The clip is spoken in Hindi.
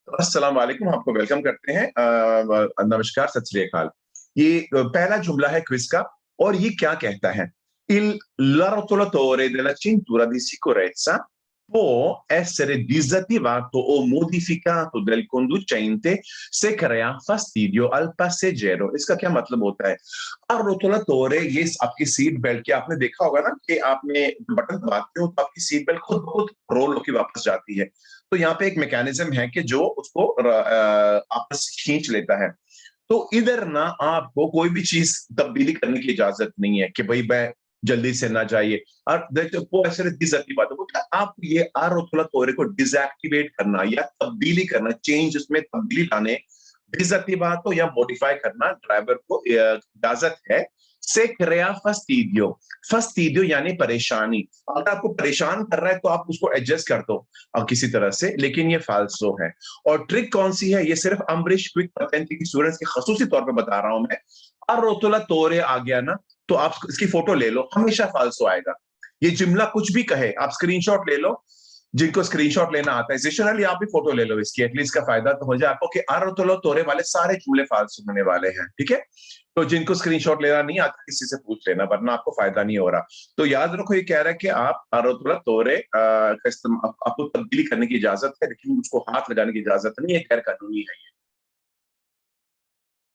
अस्सलाम वालेकुम, आपको वेलकम करते हैं। नमस्कार, सत श्री अकाल। ये पहला जुमला है क्विज़ का और ये क्या कहता है? L'arrotolatore della cintura di sicurezza può essere disattivato o modificato dal conducente se crea fastidio al passeggero। इसका क्या मतलब होता है? अर्रोटोलातोरे ये आपकी सीट बेल्ट के आपने देखा होगा ना कि आपने बटन दबाते हो तो आपकी सीट बेल्ट खुद ब खुद रोल होके वापस जाती है। तो यहाँ पे एक मैकेनिज्म है कि जो उसको आपस खींच लेता है। तो इधर ना आपको कोई भी चीज़ तब्दीली करने की इजाज़त नहीं है कि भई मैं जल्दी से ना जाइए। और देखिए può essere disattivato मतलब आप ये अर्रोटोलातोरे को डिसएक्टिवेट करना या तब्दीली करना, चेंज उसमें तब्दीली लाने, डिसएक्टिवातो या मॉडिफाई करना ड्राइवर को इजाज़त है। से क्रेया फास्टिडियो, फास्टिडियो यानी परेशानी। अगर आपको परेशान कर रहा है तो आप उसको एडजस्ट कर दो किसी तरह से, लेकिन ये फाल्सो है। और ट्रिक कौन-सी है? ये सिर्फ अम्बरीश क्विक पेटेंट की स्टूडेंट्स के खसूसी तौर पे बता रहा हूँ मैं। अर्रोटोलातोरे आ गया ना, तो आप इसकी फोटो ले लो, हमेशा फाल्सो आएगा। ये जुमला कुछ भी कहे, आप स्क्रीनशॉट ले लो, जिनको स्क्रीनशॉट लेना आता है। ज़ेशन अली, आप भी फोटो ले लो इसकी, एटलीस्ट का फायदा तो हो जाए आपको कि अर्रोटोलातोरे वाले सारे जुमले फाल्सो होने वाले हैं, ठीक है? तो जिनको स्क्रीनशॉट लेना नहीं आता, किसी से पूछ लेना, वरना आपको फायदा नहीं हो रहा। तो याद रखो, ये कह रहा है कि आप अर्रोटोलातोरे का आपको तब्दीली करने की इजाज़त है, लेकिन उसको हाथ लगाने की इजाज़त नहीं है, गैर कानूनी है ये।